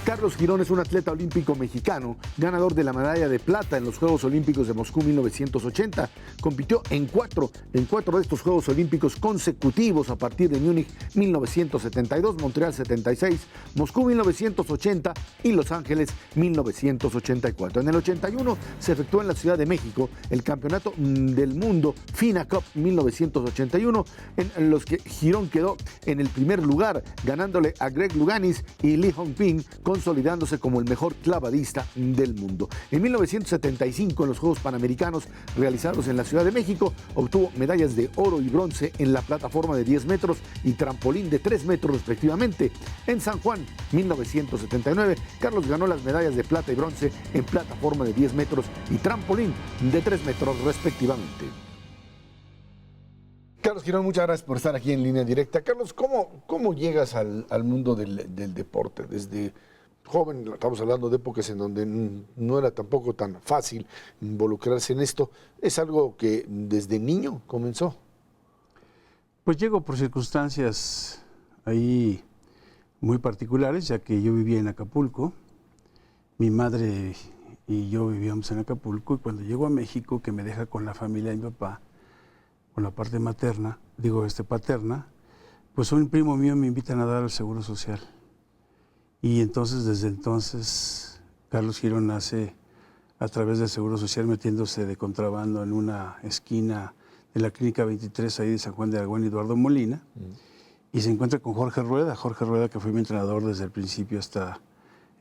Carlos Girón es un atleta olímpico mexicano, ganador de la medalla de plata en los Juegos Olímpicos de Moscú 1980. Compitió en cuatro de estos Juegos Olímpicos consecutivos a partir de Múnich 1972, Montreal 76, Moscú 1980 y Los Ángeles 1984. En el 81 se efectuó en la Ciudad de México el Campeonato del Mundo FINA Cup 1981, en los que Girón quedó en el primer lugar, ganándole a Greg Louganis y Li Hongping, consolidándose como el mejor clavadista del mundo. En 1975, en los Juegos Panamericanos realizados en la Ciudad de México, obtuvo medallas de oro y bronce en la plataforma de 10 metros y trampolín de 3 metros respectivamente. En San Juan, 1979, Carlos ganó las medallas de plata y bronce en plataforma de 10 metros y trampolín de 3 metros respectivamente. Carlos Girón, muchas gracias por estar aquí en Línea Directa. Carlos, ¿cómo llegas al mundo del deporte? Desde joven, estamos hablando de épocas en donde no era tampoco tan fácil involucrarse en esto. ¿Es algo que desde niño comenzó? Pues llego por circunstancias ahí muy particulares, ya que yo vivía en Acapulco. Mi madre y yo vivíamos en Acapulco, y cuando llego a México, que me deja con la familia de mi papá, con la parte materna, paterna, pues un primo mío me invita a nadar al Seguro Social. Y entonces, desde entonces, Carlos Girón nace a través del Seguro Social, metiéndose de contrabando en una esquina de la Clínica 23, ahí de San Juan de Aragón, Eduardo Molina, y se encuentra con Jorge Rueda, que fue mi entrenador desde el principio hasta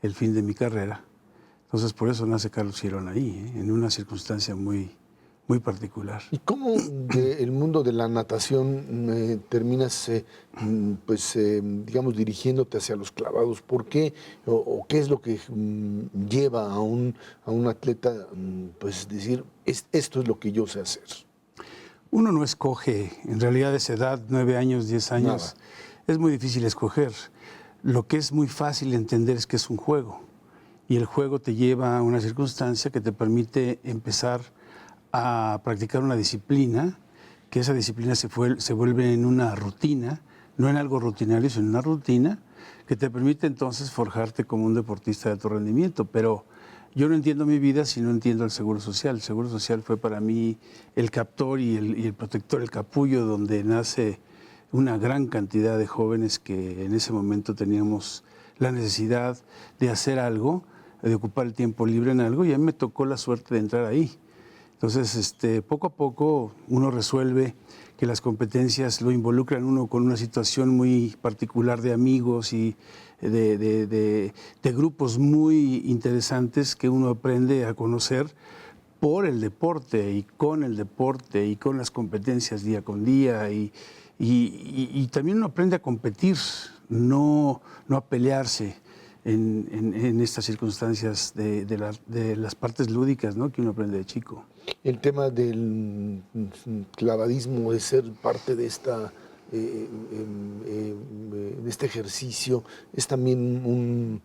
el fin de mi carrera. Entonces, por eso nace Carlos Girón ahí, en una circunstancia muy particular. ¿Y cómo el mundo de la natación terminas, digamos, dirigiéndote hacia los clavados? ¿Por qué o qué es lo que lleva a un atleta, pues decir, esto es lo que yo sé hacer? Uno no escoge, en realidad, esa edad, 9 años, 10 años, nada. Es muy difícil escoger. Lo que es muy fácil entender es que es un juego, y el juego te lleva a una circunstancia que te permite empezar a practicar una disciplina, que esa disciplina se vuelve en una rutina, no en algo rutinario, sino en una rutina que te permite entonces forjarte como un deportista de alto rendimiento. Pero yo no entiendo mi vida si no entiendo el Seguro Social. El Seguro Social fue para mí el captor y el protector, el capullo, donde nace una gran cantidad de jóvenes que en ese momento teníamos la necesidad de hacer algo, de ocupar el tiempo libre en algo, y a mí me tocó la suerte de entrar ahí. Entonces, poco a poco uno resuelve que las competencias lo involucran uno con una situación muy particular de amigos y de grupos muy interesantes que uno aprende a conocer por el deporte y con las competencias día con día. Y también uno aprende a competir, no a pelearse en estas circunstancias de las partes lúdicas, ¿no?, que uno aprende de chico. El tema del clavadismo, de ser parte de este ejercicio, es también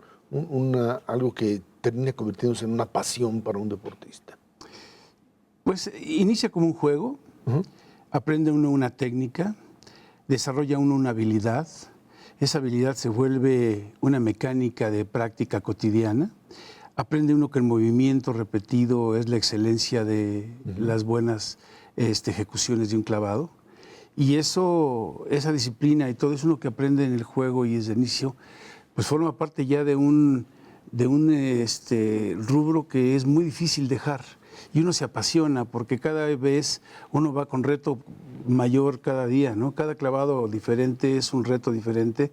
algo que termina convirtiéndose en una pasión para un deportista. Pues inicia como un juego, aprende uno una técnica, desarrolla uno una habilidad. Esa habilidad se vuelve una mecánica de práctica cotidiana. Aprende uno que el movimiento repetido es la excelencia de las buenas ejecuciones de un clavado. Y esa disciplina y todo eso uno que aprende en el juego y desde el inicio, pues forma parte ya de un rubro que es muy difícil dejar. Y uno se apasiona porque cada vez uno va con reto mayor cada día, ¿no? Cada clavado diferente es un reto diferente,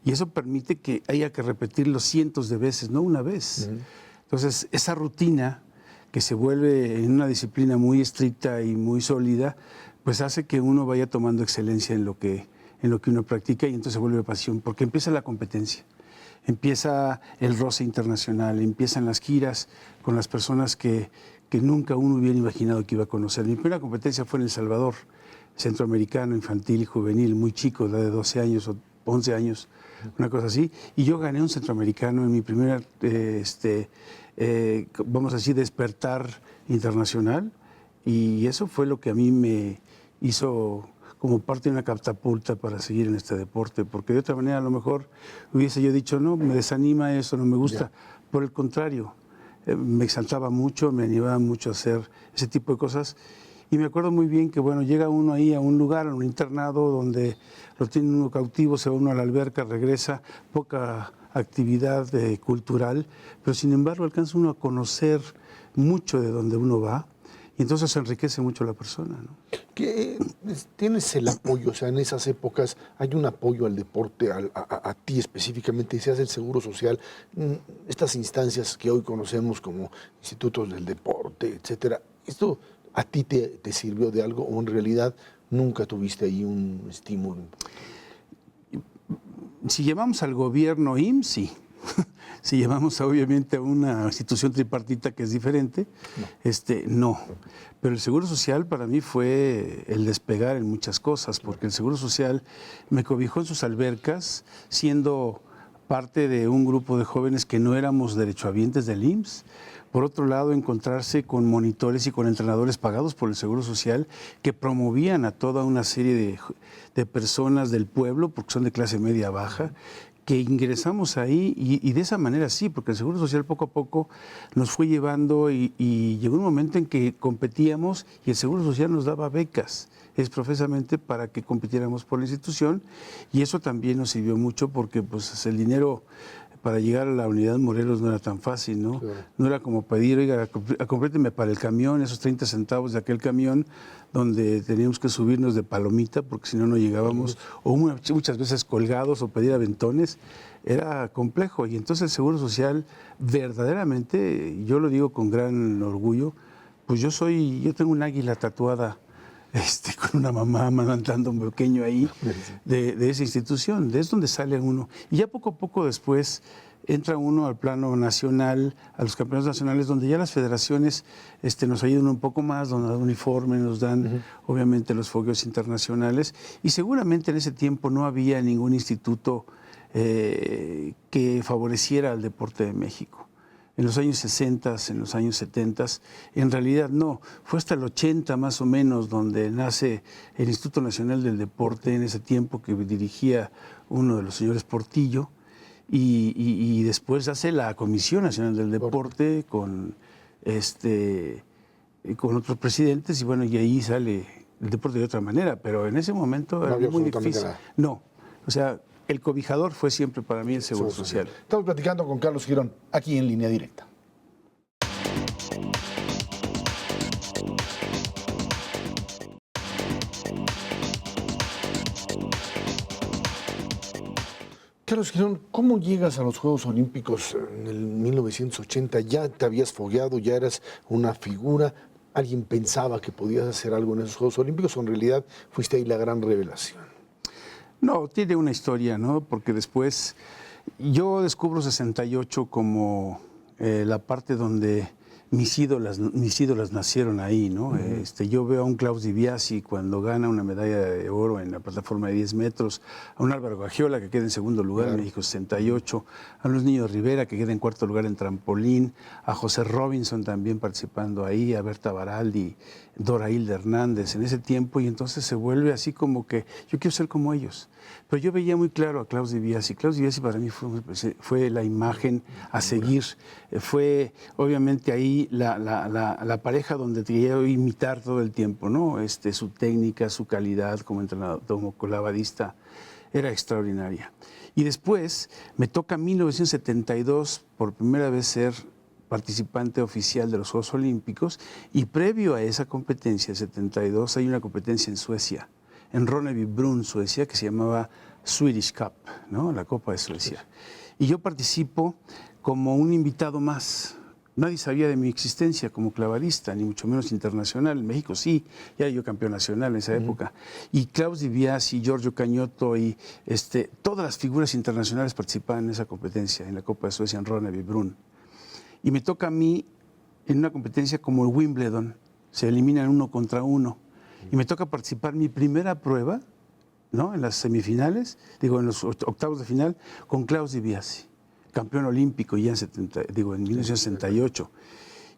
y eso permite que haya que repetirlo cientos de veces, no una vez. Entonces, esa rutina que se vuelve en una disciplina muy estricta y muy sólida, pues hace que uno vaya tomando excelencia en lo que uno practica, y entonces se vuelve pasión, porque empieza la competencia. Empieza el roce internacional, empiezan las giras con las personas que nunca uno hubiera imaginado que iba a conocer. Mi primera competencia fue en El Salvador, centroamericano, infantil y juvenil, muy chico, la de 12 años o 11 años, una cosa así. Y yo gané un centroamericano en mi primera, vamos a decir, despertar internacional. Y eso fue lo que a mí me hizo como parte de una catapulta para seguir en este deporte, porque de otra manera a lo mejor hubiese yo dicho, no, me desanima eso, no me gusta. Por el contrario, me exaltaba mucho, me animaba mucho a hacer ese tipo de cosas. Y me acuerdo muy bien que, bueno, llega uno ahí a un lugar, a un internado, donde lo tiene uno cautivo, se va uno a la alberca, regresa, poca actividad cultural, pero sin embargo alcanza uno a conocer mucho de donde uno va y entonces se enriquece mucho la persona, ¿no? ¿Tienes el apoyo? O sea, en esas épocas hay un apoyo al deporte, a ti específicamente, seas el Seguro Social, estas instancias que hoy conocemos como institutos del deporte, etcétera. ¿Esto a ti te sirvió de algo o en realidad nunca tuviste ahí un estímulo? Si llamamos al gobierno IMSS, sí. Si llamamos obviamente a una institución tripartita que es diferente, no. Pero el Seguro Social para mí fue el despegar en muchas cosas, porque el Seguro Social me cobijó en sus albercas, siendo parte de un grupo de jóvenes que no éramos derechohabientes del IMSS. Por otro lado, encontrarse con monitores y con entrenadores pagados por el Seguro Social que promovían a toda una serie de personas del pueblo, porque son de clase media baja, que ingresamos ahí y de esa manera sí, porque el Seguro Social poco a poco nos fue llevando y llegó un momento en que competíamos y el Seguro Social nos daba becas, es profesamente para que compitiéramos por la institución y eso también nos sirvió mucho porque pues el dinero para llegar a la unidad Morelos no era tan fácil, ¿no? Claro. No era como pedir, oiga, compléteme para el camión, esos 30 centavos de aquel camión donde teníamos que subirnos de palomita porque si no, no llegábamos, o muchas veces colgados o pedir aventones, era complejo. Y entonces el Seguro Social, verdaderamente, yo lo digo con gran orgullo, pues yo tengo un águila tatuada con una mamá amamantando un pequeño ahí de esa institución, es donde sale uno. Y ya poco a poco después entra uno al plano nacional, a los campeonatos nacionales, donde ya las federaciones nos ayudan un poco más, nos dan uniformes, nos dan obviamente los fogueos internacionales. Y seguramente en ese tiempo no había ningún instituto que favoreciera al deporte de México. En los años 60, en los años 70, en realidad no. Fue hasta el 80 más o menos donde nace el Instituto Nacional del Deporte, en ese tiempo que dirigía uno de los señores Portillo, y después hace la Comisión Nacional del Deporte con otros presidentes, y bueno, y ahí sale el deporte de otra manera, pero en ese momento era muy difícil. No, o sea, el cobijador fue siempre para mí el Seguro Social. Estamos platicando con Carlos Girón, aquí en Línea Directa. Carlos Girón, ¿cómo llegas a los Juegos Olímpicos en el 1980? ¿Ya te habías fogueado, ya eras una figura? ¿Alguien pensaba que podías hacer algo en esos Juegos Olímpicos o en realidad fuiste ahí la gran revelación? No, tiene una historia, ¿no? Porque después yo descubro 68 como la parte donde mis ídolas nacieron ahí, ¿no? Yo veo a un Klaus Di Biasi cuando gana una medalla de oro en la plataforma de 10 metros, a un Álvaro Gagiola que queda en segundo lugar en México 68, a Luis Niño Rivera que queda en cuarto lugar en trampolín, a José Robinson también participando ahí, a Berta Baraldi, Dora Hilda Hernández en ese tiempo, y entonces se vuelve así como que yo quiero ser como ellos. Pero yo veía muy claro a Klaus Di Biasi. Klaus Di Biasi para mí fue la imagen a seguir. Fue obviamente ahí la pareja donde quería imitar todo el tiempo, ¿no? Su técnica, su calidad como entrenador, como clavadista, era extraordinaria. Y después me toca en 1972 por primera vez ser participante oficial de los Juegos Olímpicos, y previo a esa competencia, 72, hay una competencia en Suecia, en Ronnebybrunn, Suecia, que se llamaba Swedish Cup, ¿no? La Copa de Suecia. Y yo participo como un invitado más. Nadie sabía de mi existencia como clavadista, ni mucho menos internacional. En México sí, ya era yo campeón nacional en esa época. Y Klaus Di Biasi, Giorgio Cañotto y todas las figuras internacionales participaban en esa competencia, en la Copa de Suecia en Ronnebybrunn. Y me toca a mí en una competencia como el Wimbledon, se eliminan 1 contra 1. Y me toca participar mi primera prueba, ¿no? En las semifinales, en los octavos de final, con Klaus Di Biasi, campeón olímpico ya en 1968.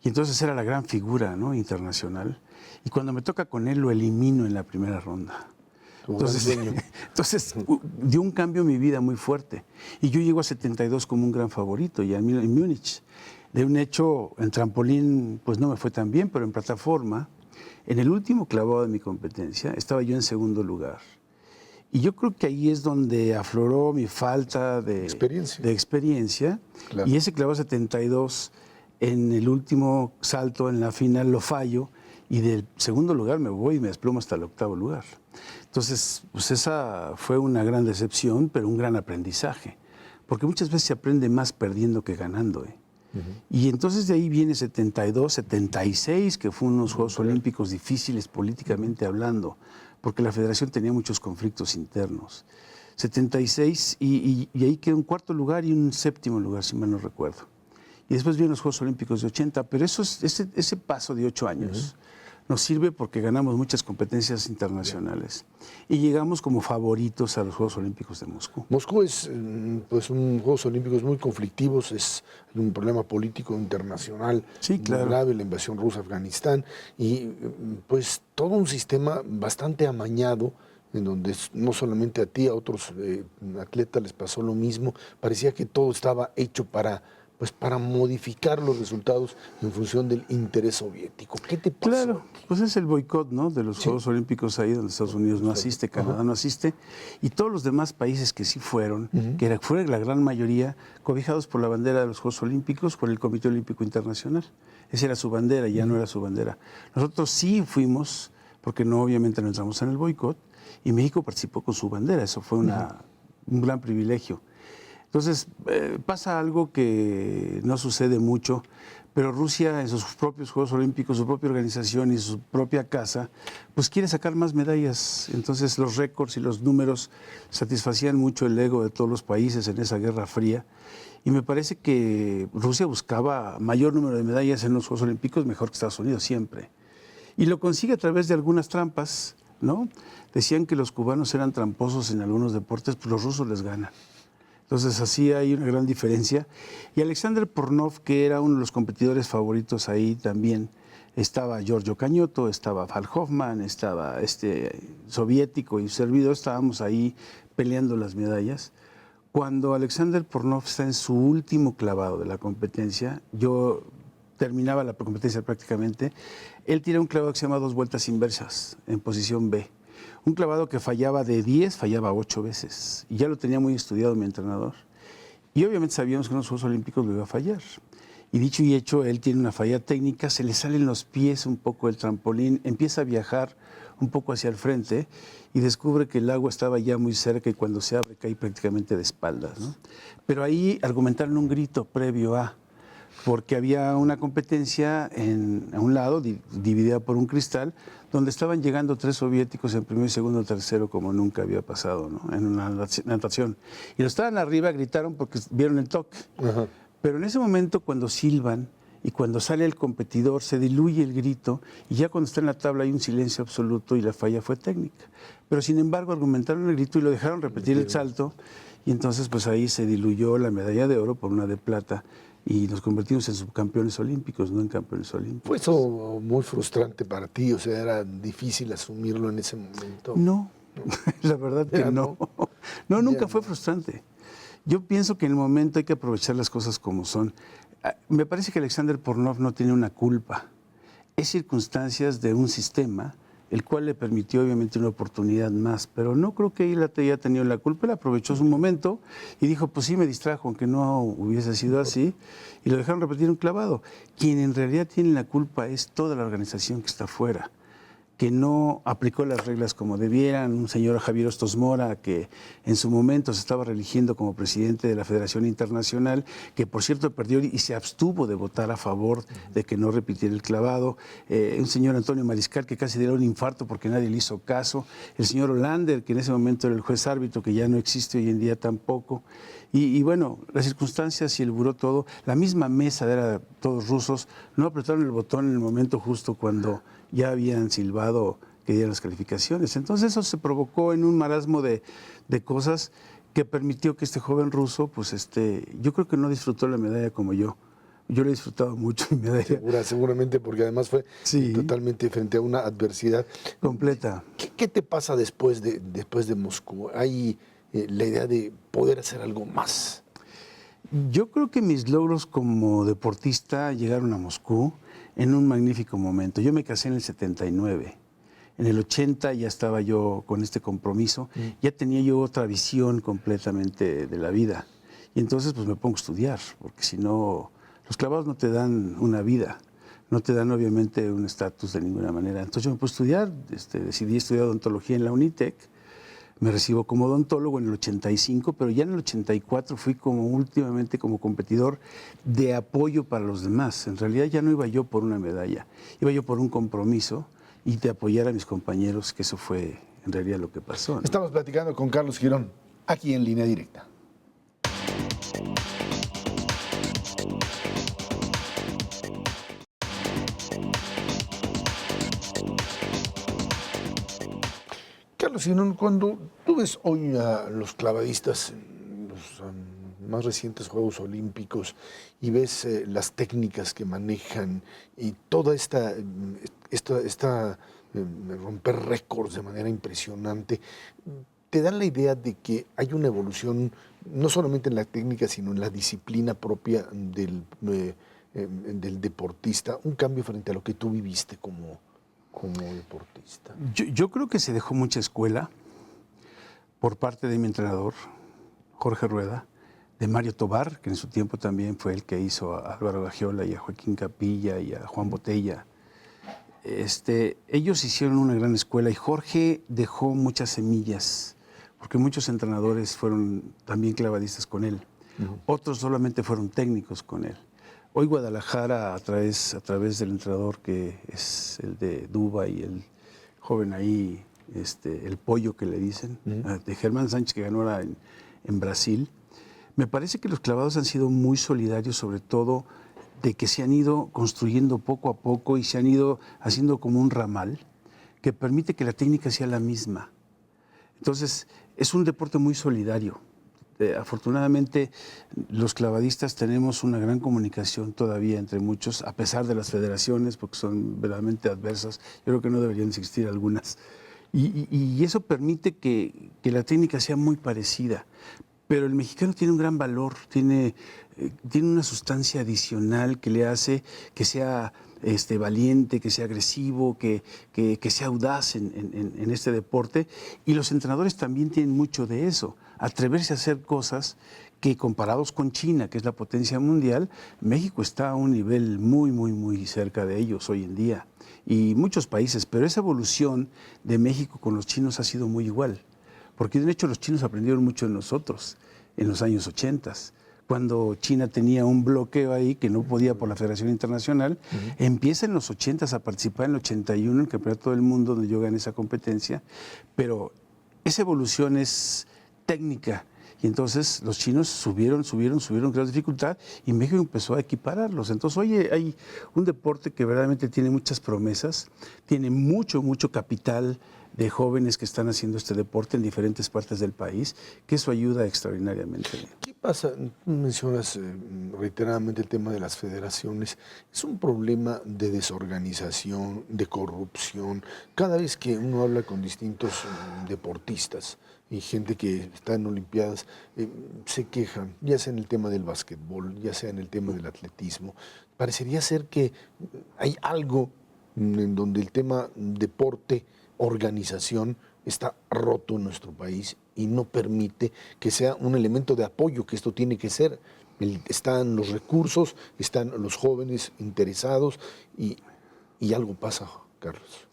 Y entonces era la gran figura, ¿no? Internacional. Y cuando me toca con él, lo elimino en la primera ronda. Entonces dio un cambio en mi vida muy fuerte. Y yo llego a 72 como un gran favorito, ya en Múnich. De un hecho, en trampolín, pues no me fue tan bien, pero en plataforma, en el último clavado de mi competencia, estaba yo en segundo lugar. Y yo creo que ahí es donde afloró mi falta de experiencia. Claro. Y ese clavado 72, en el último salto, en la final, lo fallo. Y del segundo lugar me voy y me desplomo hasta el octavo lugar. Entonces, pues esa fue una gran decepción, pero un gran aprendizaje. Porque muchas veces se aprende más perdiendo que ganando. Y entonces de ahí viene 72, 76, que fue unos Juegos Olímpicos difíciles políticamente hablando, porque la federación tenía muchos conflictos internos. 76, y ahí quedó un cuarto lugar y un séptimo lugar, si mal no recuerdo. Y después vienen los Juegos Olímpicos de 80, pero ese paso de 8 años nos sirve porque ganamos muchas competencias internacionales y llegamos como favoritos a los Juegos Olímpicos de Moscú. Moscú es pues un Juegos Olímpicos muy conflictivos, es un problema político internacional muy grave, la invasión rusa a Afganistán y pues todo un sistema bastante amañado en donde no solamente a ti, a otros atletas les pasó lo mismo, parecía que todo estaba hecho para modificar los resultados en función del interés soviético. ¿Qué te pasó? Claro, pues es el boicot, ¿no?, de los Juegos Olímpicos ahí donde Estados Unidos no asiste, Canadá no asiste, y todos los demás países que sí fueron, que fue la gran mayoría, cobijados por la bandera de los Juegos Olímpicos, por el Comité Olímpico Internacional. Esa era su bandera, ya no era su bandera. Nosotros sí fuimos, porque obviamente no entramos en el boicot, y México participó con su bandera, eso fue un gran privilegio. Entonces, pasa algo que no sucede mucho, pero Rusia en sus propios Juegos Olímpicos, su propia organización y su propia casa, pues quiere sacar más medallas. Entonces los récords y los números satisfacían mucho el ego de todos los países en esa Guerra Fría. Y me parece que Rusia buscaba mayor número de medallas en los Juegos Olímpicos, mejor que Estados Unidos siempre. Y lo consigue a través de algunas trampas, ¿no? Decían que los cubanos eran tramposos en algunos deportes, pues los rusos les ganan. Entonces así hay una gran diferencia. Y Alexander Pornov, que era uno de los competidores favoritos ahí también, estaba Giorgio Cañoto, estaba Val Hoffman, estaba soviético y servidor, estábamos ahí peleando las medallas. Cuando Alexander Pornov está en su último clavado de la competencia, yo terminaba la competencia prácticamente, él tira un clavado que se llama 2 vueltas inversas en posición B. Un clavado que fallaba de 10, fallaba 8 veces. Y ya lo tenía muy estudiado mi entrenador. Y obviamente sabíamos que en los Juegos Olímpicos lo iba a fallar. Y dicho y hecho, él tiene una falla técnica, se le salen los pies un poco del trampolín, empieza a viajar un poco hacia el frente y descubre que el agua estaba ya muy cerca y cuando se abre cae prácticamente de espaldas, ¿no? Pero ahí argumentaron un grito previo a, porque había una competencia a un lado, dividida por un cristal, donde estaban llegando 3 soviéticos en primero y segundo, tercero, como nunca había pasado, ¿no?, en una natación. Y los estaban arriba, gritaron porque vieron el toque. Pero en ese momento, cuando silban y cuando sale el competidor, se diluye el grito y ya cuando está en la tabla hay un silencio absoluto y la falla fue técnica. Pero sin embargo argumentaron el grito y lo dejaron repetir el salto y entonces pues ahí se diluyó la medalla de oro por una de plata. Y nos convertimos en subcampeones olímpicos, no en campeones olímpicos. ¿Fue eso muy frustrante para ti? O sea, ¿era difícil asumirlo en ese momento? No, la verdad que no. No, nunca fue frustrante. Yo pienso que en el momento hay que aprovechar las cosas como son. Me parece que Alexander Pornov no tiene una culpa. Es circunstancias de un sistema, el cual le permitió obviamente una oportunidad más, pero no creo que él haya tenido la culpa. Él aprovechó su momento y dijo, pues sí, me distrajo, aunque no hubiese sido así, y lo dejaron repetir un clavado. Quien en realidad tiene la culpa es toda la organización que está afuera, que no aplicó las reglas como debieran. Un señor Javier Hostos Mora, que en su momento se estaba reeligiendo como presidente de la Federación Internacional, que por cierto perdió y se abstuvo de votar a favor de que no repitiera el clavado. Un señor Antonio Mariscal, que casi dio un infarto porque nadie le hizo caso. El señor Hollander, que en ese momento era el juez árbitro, que ya no existe hoy en día tampoco. Y bueno, las circunstancias y el buró todo, la misma mesa era todos rusos, no apretaron el botón en el momento justo cuando ya habían silbado que dieran las calificaciones. Entonces eso se provocó en un marasmo de cosas que permitió que este joven ruso, pues yo creo que no disfrutó la medalla como yo. Yo le he disfrutado mucho mi medalla. Seguramente, porque además fue totalmente frente a una adversidad completa. ¿Qué te pasa después de Moscú? ¿Hay la idea de poder hacer algo más? Yo creo que mis logros como deportista llegaron a Moscú en un magnífico momento. Yo me casé en el 79. En el 80 ya estaba yo con este compromiso, ya tenía yo otra visión completamente de la vida. Y entonces pues me pongo a estudiar, porque si no, los clavados no te dan una vida, no te dan obviamente un estatus de ninguna manera. Entonces yo me puse a estudiar, decidí estudiar odontología en la Unitec, me recibo como odontólogo en el 85, pero ya en el 84 fui últimamente como competidor de apoyo para los demás. En realidad ya no iba yo por una medalla, iba yo por un compromiso y de apoyar a mis compañeros, que eso fue en realidad lo que pasó, ¿no? Estamos platicando con Carlos Girón, aquí en Línea Directa. Carlos Girón, cuando tú ves hoy a los clavadistas en los más recientes Juegos Olímpicos y ves las técnicas que manejan y toda esta romper récords de manera impresionante, te dan la idea de que hay una evolución no solamente en la técnica, sino en la disciplina propia del deportista, un cambio frente a lo que tú viviste como deportista. Yo creo que se dejó mucha escuela por parte de mi entrenador, Jorge Rueda, de Mario Tobar, que en su tiempo también fue el que hizo a Álvaro Gagiola y a Joaquín Capilla y a Juan Botella. Ellos hicieron una gran escuela y Jorge dejó muchas semillas, porque muchos entrenadores fueron también clavadistas con él. Otros solamente fueron técnicos con él. Hoy Guadalajara, a través del entrenador que es el de Duba y el joven ahí, el pollo que le dicen, de Germán Sánchez, que ganó ahora en Brasil, me parece que los clavados han sido muy solidarios, sobre todo de que se han ido construyendo poco a poco y se han ido haciendo como un ramal que permite que la técnica sea la misma. Entonces, es un deporte muy solidario. Afortunadamente, los clavadistas tenemos una gran comunicación todavía entre muchos, a pesar de las federaciones, porque son verdaderamente adversas. Yo creo que no deberían existir algunas. Y eso permite que la técnica sea muy parecida. Pero el mexicano tiene un gran valor, tiene una sustancia adicional que le hace que sea valiente, que sea agresivo, que sea audaz en este deporte. Y los entrenadores también tienen mucho de eso, atreverse a hacer cosas que comparados con China, que es la potencia mundial, México está a un nivel muy, muy, muy cerca de ellos hoy en día. Y muchos países, pero esa evolución de México con los chinos ha sido muy igual. Porque de hecho los chinos aprendieron mucho de nosotros en los años 80, cuando China tenía un bloqueo ahí que no podía por la Federación Internacional, empieza en los 80 a participar en el 81 en el Campeonato del Mundo, donde yo gané esa competencia, pero esa evolución es técnica. Y entonces los chinos subieron gran dificultad y México empezó a equipararlos. Entonces hoy hay un deporte que verdaderamente tiene muchas promesas, tiene mucho capital de jóvenes que están haciendo este deporte en diferentes partes del país, que eso ayuda extraordinariamente. ¿Qué pasa? Mencionas reiteradamente el tema de las federaciones. Es un problema de desorganización, de corrupción. Cada vez que uno habla con distintos deportistas y gente que está en Olimpiadas, se quejan, ya sea en el tema del básquetbol, ya sea en el tema del atletismo. Parecería ser que hay algo en donde el tema deporte, organización, está roto en nuestro país y no permite que sea un elemento de apoyo, que esto tiene que ser. Están los recursos, están los jóvenes interesados y algo pasa, Carlos.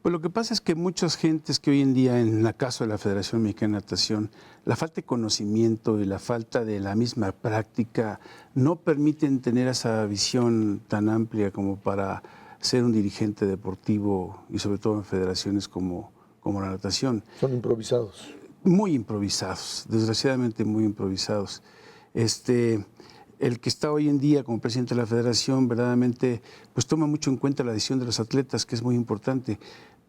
Pues lo que pasa es que muchas gentes que hoy en día, en el caso de la Federación Mexicana de Natación, la falta de conocimiento y la falta de la misma práctica no permiten tener esa visión tan amplia como para ser un dirigente deportivo y sobre todo en federaciones como la natación. Son improvisados. Muy improvisados, desgraciadamente muy improvisados. El que está hoy en día como presidente de la federación verdaderamente pues toma mucho en cuenta la decisión de los atletas, que es muy importante,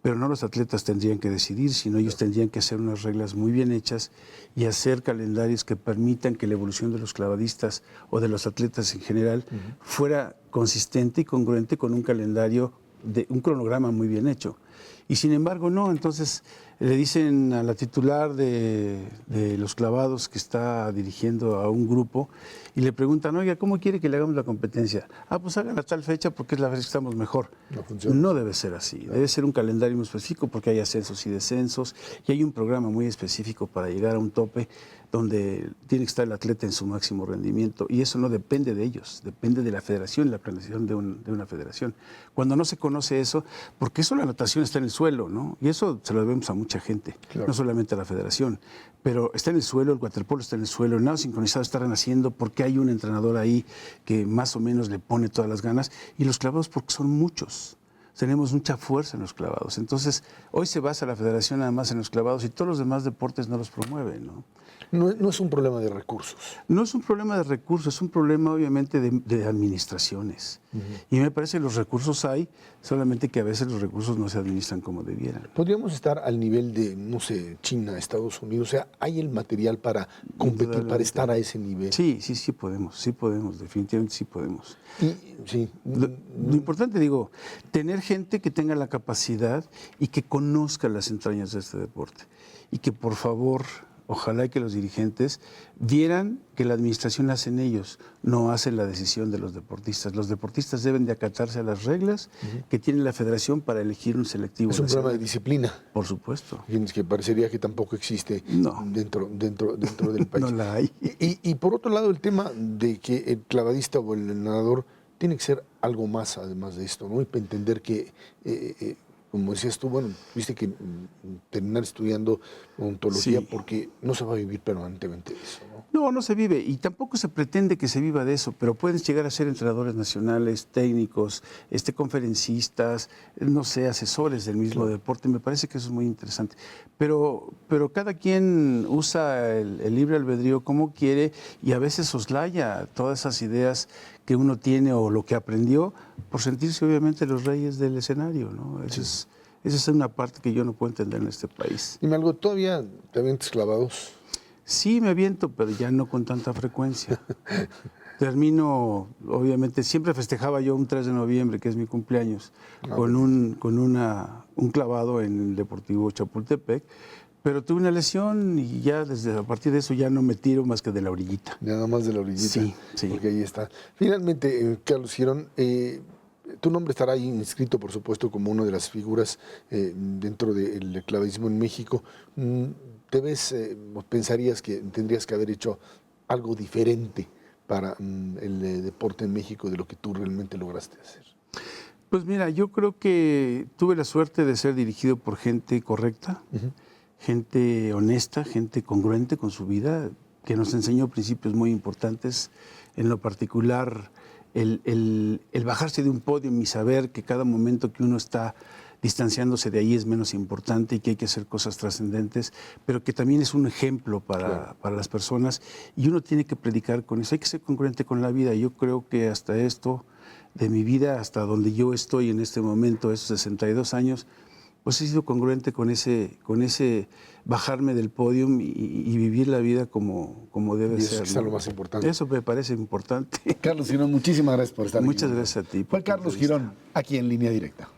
pero no los atletas tendrían que decidir, sino ellos tendrían que hacer unas reglas muy bien hechas y hacer calendarios que permitan que la evolución de los clavadistas o de los atletas en general fuera consistente y congruente con un calendario, un cronograma muy bien hecho. Y sin embargo, no. Entonces le dicen a la titular de los clavados que está dirigiendo a un grupo y le preguntan, oiga, ¿cómo quiere que le hagamos la competencia? Ah, pues hagan a tal fecha porque es la fecha que estamos mejor. No debe ser así. Debe ser un calendario muy específico porque hay ascensos y descensos y hay un programa muy específico para llegar a un tope donde tiene que estar el atleta en su máximo rendimiento y eso no depende de ellos, depende de la federación, la planeación de una federación. Cuando no se conoce eso, porque eso la natación está en el suelo, ¿no? Y eso se lo debemos a mucha gente, no solamente a la federación, pero está en el suelo, el waterpolo está en el suelo, el nado sincronizado está renaciendo porque hay un entrenador ahí que más o menos le pone todas las ganas y los clavados porque son muchos. Tenemos mucha fuerza en los clavados. Entonces, hoy se basa la federación nada más en los clavados y todos los demás deportes no los promueven, ¿no? No es un problema de recursos. No es un problema de recursos, es un problema obviamente de administraciones. Y me parece que los recursos hay, solamente que a veces los recursos no se administran como debieran. Podríamos estar al nivel de, no sé, China, Estados Unidos. O sea, ¿hay el material para competir, para estar a ese nivel? Sí podemos, definitivamente sí podemos. Sí. Lo importante, digo, tener gente que tenga la capacidad y que conozca las entrañas de este deporte. Y que por favor, ojalá que los dirigentes vieran que la administración la hacen ellos, no hacen la decisión de los deportistas. Los deportistas deben de acatarse a las reglas que tiene la federación para elegir un selectivo. Es un problema de disciplina. Por supuesto. Que parecería que tampoco existe dentro del país. No la hay. Y por otro lado, el tema de que el clavadista o el nadador tiene que ser algo más además de esto, ¿no? Y para entender que... como decías tú, bueno, viste que terminar estudiando odontología porque no se va a vivir permanentemente de eso, ¿no? No se vive y tampoco se pretende que se viva de eso, pero pueden llegar a ser entrenadores nacionales, técnicos, conferencistas, no sé, asesores del mismo deporte. Me parece que eso es muy interesante. Pero cada quien usa el libre albedrío como quiere y a veces soslaya todas esas ideas que uno tiene o lo que aprendió por sentirse obviamente los reyes del escenario, ¿no? Esa es una parte que yo no puedo entender en este país. Dime algo, ¿todavía te avientas clavados? Sí, me aviento, pero ya no con tanta frecuencia. Termino, obviamente, siempre festejaba yo un 3 de noviembre, que es mi cumpleaños, con un clavado en el Deportivo Chapultepec, pero tuve una lesión y ya a partir de eso ya no me tiro más que de la orillita. Nada más de la orillita. Sí. Porque ahí está. Finalmente, Carlos Girón, tu nombre estará ahí inscrito, por supuesto, como una de las figuras dentro del clavadismo en México. ¿Te ves, pensarías que tendrías que haber hecho algo diferente para el deporte en México de lo que tú realmente lograste hacer? Pues mira, yo creo que tuve la suerte de ser dirigido por gente correcta, gente honesta, gente congruente con su vida, que nos enseñó principios muy importantes, en lo particular el bajarse de un podio y saber que cada momento que uno está distanciándose de ahí es menos importante y que hay que hacer cosas trascendentes, pero que también es un ejemplo para las personas y uno tiene que predicar con eso, hay que ser congruente con la vida. Yo creo que hasta esto de mi vida, hasta donde yo estoy en este momento, esos 62 años, pues he sido congruente con ese bajarme del podio y vivir la vida como debe ser. Eso es lo más importante. Eso me parece importante. Carlos Girón, muchísimas gracias por estar aquí. Muchas gracias a ti. Fue Carlos Girón, aquí en Línea Directa.